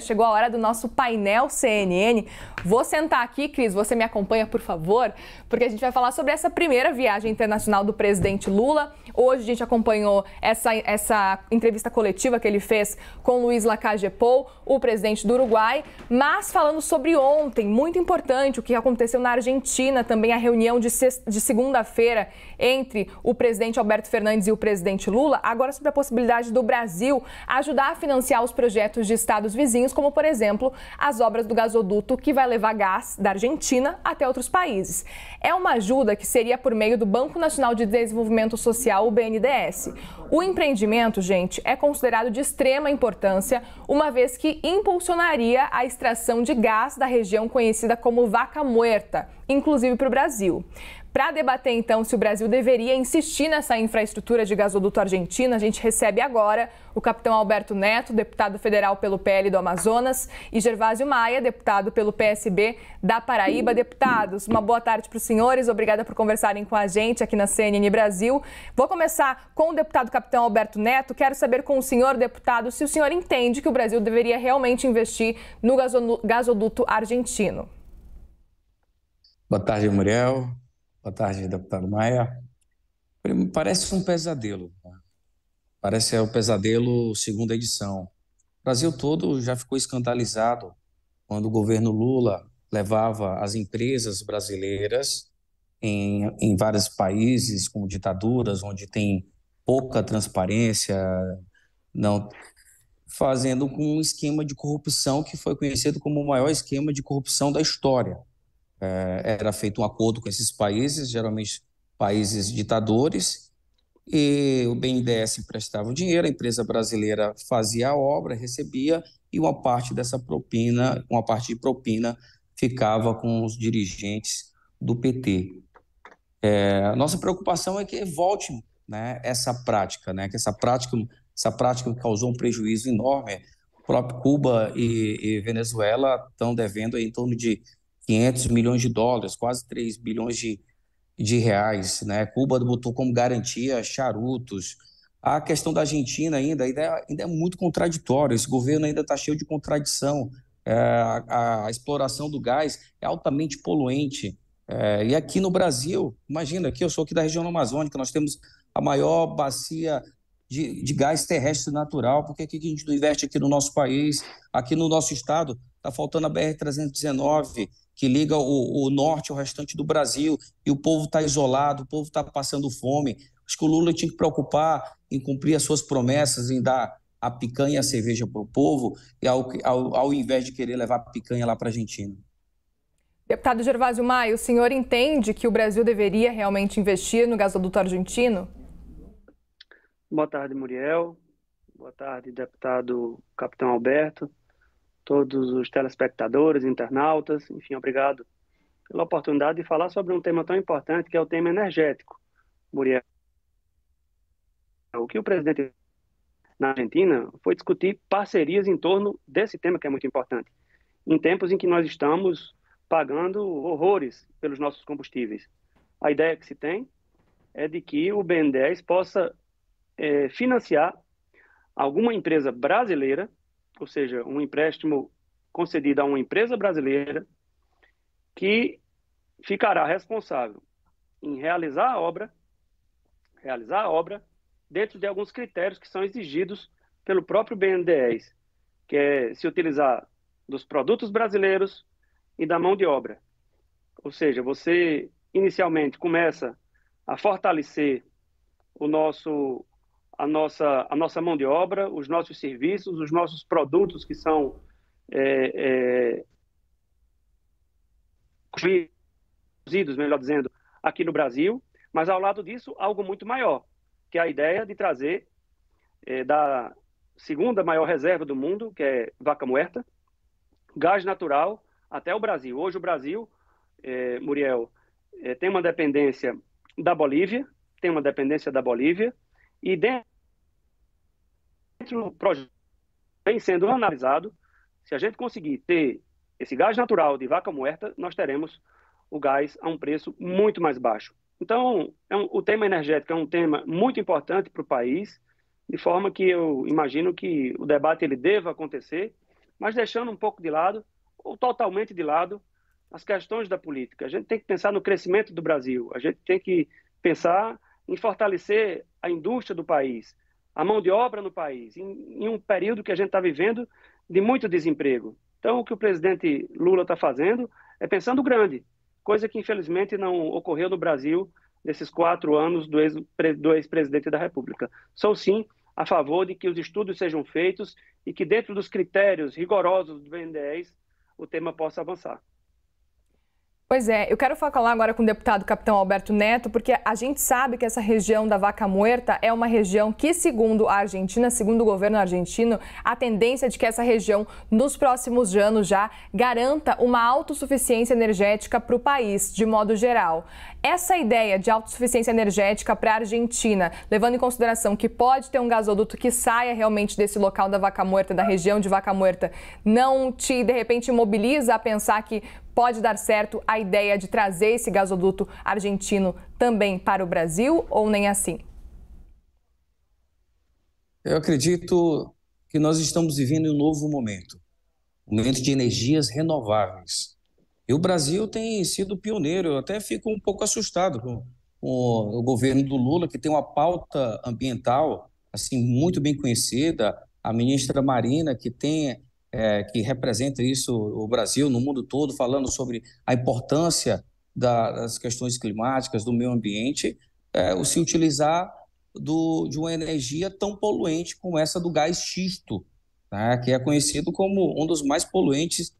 Chegou a hora do nosso painel CNN. Vou sentar aqui, Cris, você me acompanha, por favor, porque a gente vai falar sobre essa primeira viagem internacional do presidente Lula. Hoje a gente acompanhou essa entrevista coletiva que ele fez com Luiz Lacalle Pou, o presidente do Uruguai, mas falando sobre ontem, muito importante, o que aconteceu na Argentina, também a reunião de segunda-feira entre o presidente Alberto Fernandes e o presidente Lula, agora sobre a possibilidade do Brasil ajudar a financiar os projetos de estados vizinhos, como, por exemplo, as obras do gasoduto que vai levar gás da Argentina até outros países. É uma ajuda que seria por meio do Banco Nacional de Desenvolvimento Social, o BNDES. O empreendimento, gente, é considerado de extrema importância, uma vez que impulsionaria a extração de gás da região conhecida como Vaca Muerta, inclusive para o Brasil. Para debater, então, se o Brasil deveria insistir nessa infraestrutura de gasoduto argentino, a gente recebe agora o capitão Alberto Neto, deputado federal pelo PL do Amazonas, e Gervásio Maia, deputado pelo PSB da Paraíba. Deputados, uma boa tarde para os senhores. Obrigada por conversarem com a gente aqui na CNN Brasil. Vou começar com o deputado capitão Alberto Neto. Quero saber com o senhor, deputado, se o senhor entende que o Brasil deveria realmente investir no gasoduto argentino. Boa tarde, Muriel. Boa tarde, deputado Maia. Parece um pesadelo, tá? Parece o pesadelo segunda edição. O Brasil todo já ficou escandalizado quando o governo Lula levava as empresas brasileiras em vários países como ditaduras, onde tem pouca transparência, não fazendo com um esquema de corrupção que foi conhecido como o maior esquema de corrupção da história. Era feito um acordo com esses países, geralmente países ditadores, e o BNDES emprestava o dinheiro, a empresa brasileira fazia a obra, recebia, e uma parte dessa propina, uma parte de propina ficava com os dirigentes do PT. A nossa preocupação é que volte, né, essa prática, né, que essa prática causou um prejuízo enorme. O próprio Cuba e Venezuela estão devendo em torno de 500 milhões de dólares, quase 3 bilhões de reais, né? Cuba botou como garantia charutos. A questão da Argentina ainda é muito contraditório. Esse governo ainda está cheio de contradição. A exploração do gás é altamente poluente. E aqui no Brasil, imagina, eu sou aqui da região amazônica, nós temos a maior bacia de gás terrestre natural. Por que a gente não investe aqui no nosso país, aqui no nosso estado? Está faltando a BR-319, que liga o norte ao restante do Brasil, e o povo está isolado, o povo está passando fome. Acho que o Lula tinha que preocupar em cumprir as suas promessas, em dar a picanha e a cerveja para o povo, e ao invés de querer levar a picanha lá para a Argentina. Deputado Gervásio Maia, o senhor entende que o Brasil deveria realmente investir no gasoduto argentino? Boa tarde, Muriel. Boa tarde, deputado capitão Alberto, todos os telespectadores, internautas, enfim, obrigado pela oportunidade de falar sobre um tema tão importante que é o tema energético. Muriel, o que o presidente na Argentina foi discutir parcerias em torno desse tema que é muito importante, em tempos em que nós estamos pagando horrores pelos nossos combustíveis. A ideia que se tem é de que o BNDES possa financiar alguma empresa brasileira, ou seja, um empréstimo concedido a uma empresa brasileira que ficará responsável em realizar a obra dentro de alguns critérios que são exigidos pelo próprio BNDES, que é se utilizar dos produtos brasileiros e da mão de obra. Ou seja, você inicialmente começa a fortalecer a nossa mão de obra, os nossos serviços, os nossos produtos que são produzidos, melhor dizendo, aqui no Brasil, mas ao lado disso, algo muito maior, que é a ideia de trazer da segunda maior reserva do mundo, que é Vaca Muerta, gás natural até o Brasil. Hoje o Brasil, Muriel, tem uma dependência da Bolívia, e dentro do projeto vem sendo analisado, se a gente conseguir ter esse gás natural de Vaca Muerta, nós teremos o gás a um preço muito mais baixo. Então, o tema energético é um tema muito importante para o país, de forma que eu imagino que o debate ele deva acontecer mas deixando um pouco de lado, ou totalmente de lado, as questões da política. A gente tem que pensar no crescimento do Brasil, a gente tem que pensar em fortalecer a indústria do país, a mão de obra no país, em um período que a gente está vivendo de muito desemprego. Então, o que o presidente Lula está fazendo é pensando grande, coisa que infelizmente não ocorreu no Brasil nesses 4 anos do ex-presidente da República. Sou sim a favor de que os estudos sejam feitos e que dentro dos critérios rigorosos do BNDES o tema possa avançar. Pois é, eu quero falar agora com o deputado Capitão Alberto Neto, porque a gente sabe que essa região da Vaca Muerta é uma região que, segundo a Argentina, segundo o governo argentino, a tendência é de que essa região, nos próximos anos já, garanta uma autossuficiência energética para o país, de modo geral. Essa ideia de autossuficiência energética para a Argentina, levando em consideração que pode ter um gasoduto que saia realmente desse local da Vaca Muerta, da região de Vaca Muerta, não te, de repente, mobiliza a pensar que pode dar certo a ideia de trazer esse gasoduto argentino também para o Brasil, ou nem assim? Eu acredito que nós estamos vivendo um novo momento de energias renováveis. E o Brasil tem sido pioneiro. Eu até fico um pouco assustado com o governo do Lula, que tem uma pauta ambiental assim muito bem conhecida. A ministra Marina, que representa isso, o Brasil no mundo todo, falando sobre a importância das questões climáticas, do meio ambiente, se utilizar de uma energia tão poluente como essa do gás xisto, tá? Que é conhecido como um dos mais poluentes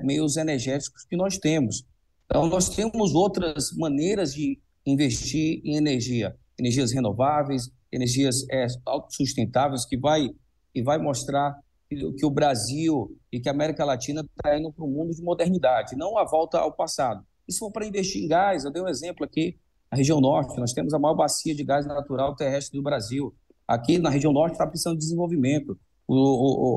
meios energéticos que nós temos. Então, nós temos outras maneiras de investir em energias renováveis, energias autossustentáveis, que vai mostrar que o Brasil e que a América Latina está indo para um mundo de modernidade, não a volta ao passado. E se for para investir em gás, eu dei um exemplo aqui, na região norte, nós temos a maior bacia de gás natural terrestre do Brasil. Aqui na região norte está precisando de desenvolvimento.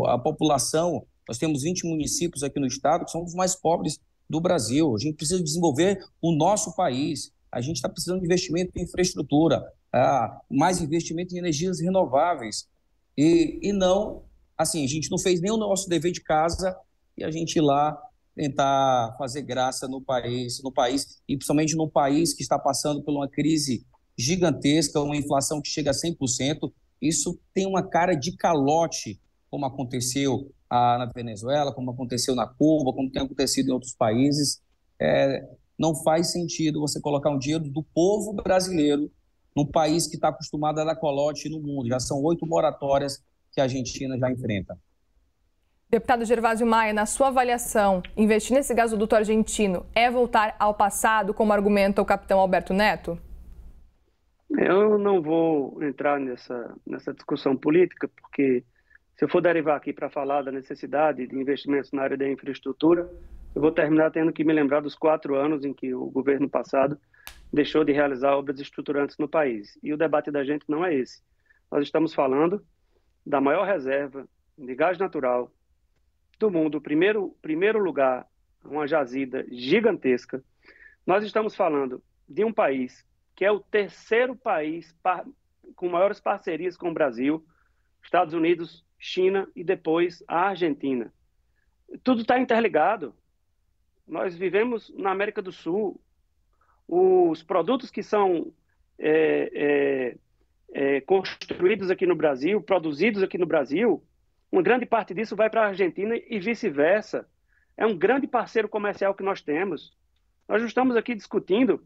A população, nós temos 20 municípios aqui no estado que são os mais pobres do Brasil. A gente precisa desenvolver o nosso país. A gente está precisando de investimento em infraestrutura, mais investimento em energias renováveis. E não... Assim, a gente não fez nem o nosso dever de casa e a gente ir lá tentar fazer graça no país, e principalmente num país que está passando por uma crise gigantesca, uma inflação que chega a 100%. Isso tem uma cara de calote, como aconteceu na Venezuela, como aconteceu na Cuba, como tem acontecido em outros países. Não faz sentido você colocar um dinheiro do povo brasileiro num país que está acostumado a dar calote no mundo. Já são 8 moratórias que a Argentina já enfrenta. Deputado Gervásio Maia, na sua avaliação, investir nesse gasoduto argentino é voltar ao passado, como argumenta o capitão Alberto Neto? Eu não vou entrar nessa discussão política, porque se eu for derivar aqui para falar da necessidade de investimentos na área da infraestrutura, eu vou terminar tendo que me lembrar dos 4 anos em que o governo passado deixou de realizar obras estruturantes no país. E o debate da gente não é esse. Nós estamos falando da maior reserva de gás natural do mundo, primeiro lugar, uma jazida gigantesca. Nós estamos falando de um país que é o terceiro país com maiores parcerias com o Brasil, Estados Unidos, China e depois a Argentina. Tudo está interligado. Nós vivemos na América do Sul. Os produtos que são construídos aqui no Brasil, produzidos aqui no Brasil, uma grande parte disso vai para a Argentina e vice-versa. É um grande parceiro comercial que nós temos. Nós não estamos aqui discutindo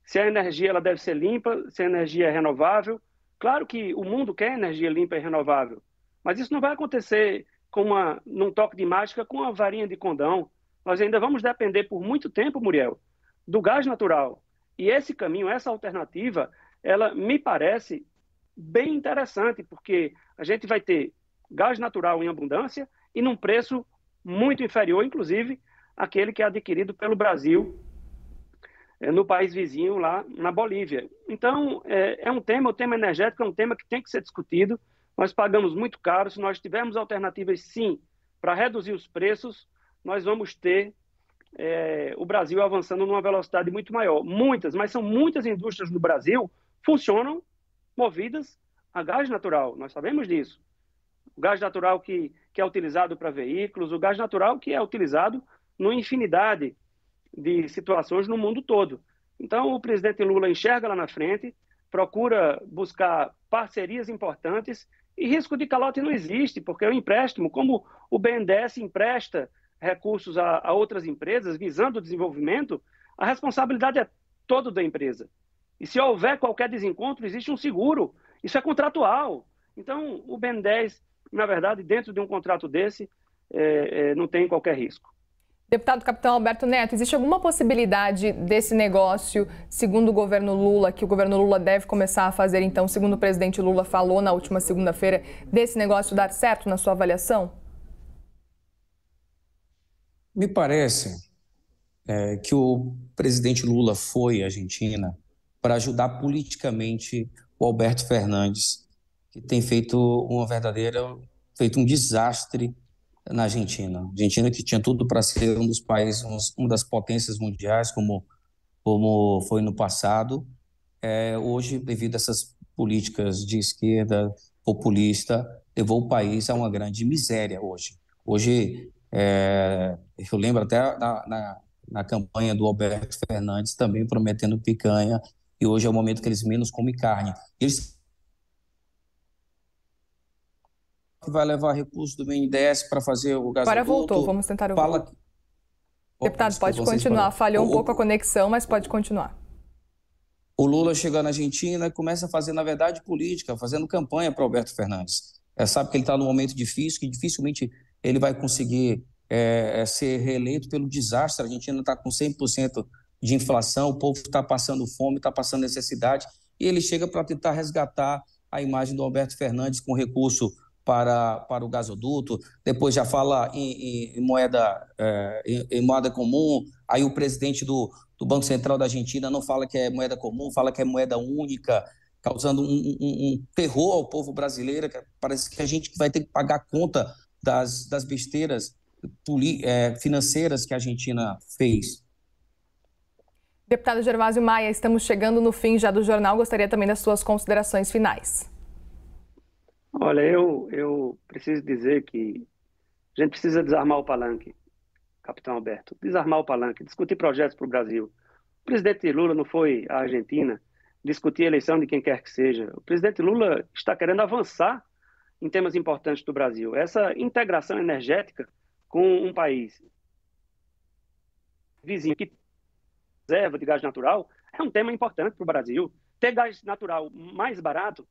se a energia ela deve ser limpa, se a energia é renovável. Claro que o mundo quer energia limpa e renovável, mas isso não vai acontecer num toque de mágica com uma varinha de condão. Nós ainda vamos depender por muito tempo, Muriel, do gás natural. E esse caminho, essa alternativa, ela me parece bem interessante, porque a gente vai ter gás natural em abundância e num preço muito inferior, inclusive, àquele que é adquirido pelo Brasil no país vizinho, lá na Bolívia. Então, o tema energético é um tema que tem que ser discutido. Nós pagamos muito caro. Se nós tivermos alternativas, sim, para reduzir os preços, nós vamos ter o Brasil avançando numa velocidade muito maior. Mas são muitas indústrias no Brasil funcionam movidas a gás natural. Nós sabemos disso. o gás natural que é utilizado para veículos, o gás natural que é utilizado numa infinidade de situações no mundo todo. Então, o presidente Lula enxerga lá na frente, procura buscar parcerias importantes e risco de calote não existe, porque o empréstimo, como o BNDES empresta recursos a outras empresas visando o desenvolvimento, a responsabilidade é toda da empresa. E se houver qualquer desencontro, existe um seguro. Isso é contratual. Então, o BNDES, na verdade, dentro de um contrato desse, não tem qualquer risco. Deputado Capitão Alberto Neto, existe alguma possibilidade desse negócio, segundo o governo Lula, que o governo Lula deve começar a fazer, então, segundo o presidente Lula falou na última segunda-feira, desse negócio dar certo na sua avaliação? Me parece que o presidente Lula foi à Argentina para ajudar politicamente o Alberto Fernandes, que tem feito um desastre na Argentina. A Argentina que tinha tudo para ser um dos países, uma das potências mundiais, como foi no passado, hoje, devido a essas políticas de esquerda populista, levou o país a uma grande miséria hoje. Hoje, eu lembro até na campanha do Alberto Fernandes também prometendo picanha, e hoje é o momento que eles menos comem carne. Eles vai levar recursos do BNDES para fazer o gasoduto. Agora voltou, vamos tentar ouvir. Deputado, pode continuar. Falhou um pouco a conexão, mas pode continuar. O Lula chega na Argentina e começa a fazer, na verdade, política, fazendo campanha para Alberto Fernandes. Sabe que ele está num momento difícil, que dificilmente ele vai conseguir ser reeleito pelo desastre. A Argentina está com 100% de inflação, o povo está passando fome, está passando necessidade, e ele chega para tentar resgatar a imagem do Alberto Fernandes com recurso para o gasoduto, depois já fala em moeda comum, aí o presidente do Banco Central da Argentina não fala que é moeda comum, fala que é moeda única, causando um terror ao povo brasileiro. Parece que a gente vai ter que pagar conta das besteiras financeiras que a Argentina fez. Deputado Gervásio Maia, estamos chegando no fim já do jornal, gostaria também das suas considerações finais. Olha, eu preciso dizer que a gente precisa desarmar o palanque, Capitão Alberto. Desarmar o palanque, discutir projetos para o Brasil. O presidente Lula não foi à Argentina discutir a eleição de quem quer que seja. O presidente Lula está querendo avançar em temas importantes do Brasil. Essa integração energética com um país vizinho que reserva de gás natural é um tema importante para o Brasil. Ter gás natural mais barato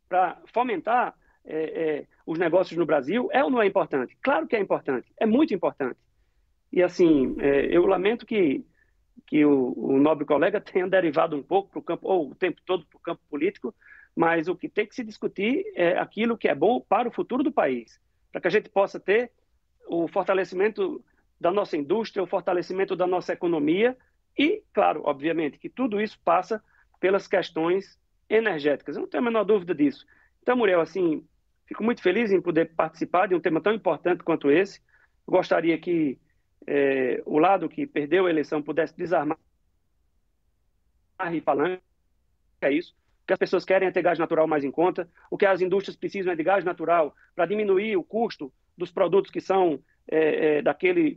para fomentar os negócios no Brasil é ou não é importante? Claro que é importante, é muito importante. E assim, eu lamento que o nobre colega tenha derivado um pouco para o campo, ou o tempo todo para o campo político, mas o que tem que se discutir é aquilo que é bom para o futuro do país, para que a gente possa ter o fortalecimento da nossa indústria, o fortalecimento da nossa economia e, claro, obviamente, que tudo isso passa pelas questões energéticas. Eu não tenho a menor dúvida disso. Então, Muriel, assim, fico muito feliz em poder participar de um tema tão importante quanto esse. Eu gostaria que o lado que perdeu a eleição pudesse desarmar e falar é isso. O que as pessoas querem é ter gás natural mais em conta. O que as indústrias precisam é de gás natural para diminuir o custo dos produtos que são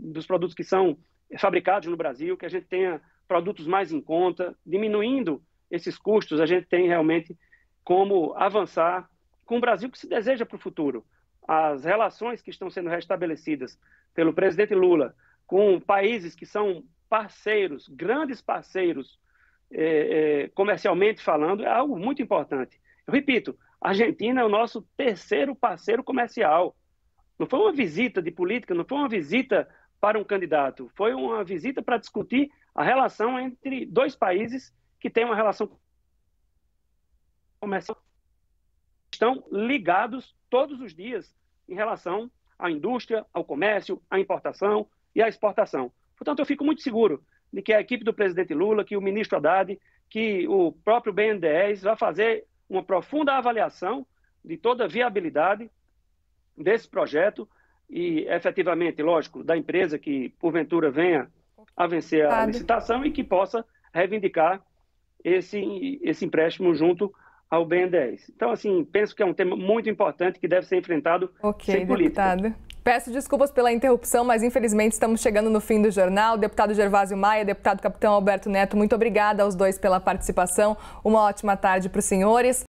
dos produtos que são fabricados no Brasil, que a gente tenha produtos mais em conta. Diminuindo esses custos, a gente tem realmente como avançar com o Brasil que se deseja para o futuro. As relações que estão sendo restabelecidas pelo presidente Lula com países que são parceiros, grandes parceiros, comercialmente falando, é algo muito importante. Eu repito, a Argentina é o nosso terceiro parceiro comercial. Não foi uma visita de política, não foi uma visita para um candidato, foi uma visita para discutir a relação entre dois países que têm uma relação comercial, estão ligados todos os dias em relação à indústria, ao comércio, à importação e à exportação. Portanto, eu fico muito seguro de que a equipe do presidente Lula, que o ministro Haddad, que o próprio BNDES vai fazer uma profunda avaliação de toda a viabilidade desse projeto e, efetivamente, lógico, da empresa que, porventura, venha a vencer a licitação e que possa reivindicar esse empréstimo junto ao BNDES. Então, assim, penso que é um tema muito importante que deve ser enfrentado sem política. Deputado. Peço desculpas pela interrupção, mas infelizmente estamos chegando no fim do jornal. Deputado Gervásio Maia, deputado Capitão Alberto Neto, muito obrigada aos dois pela participação. Uma ótima tarde para os senhores.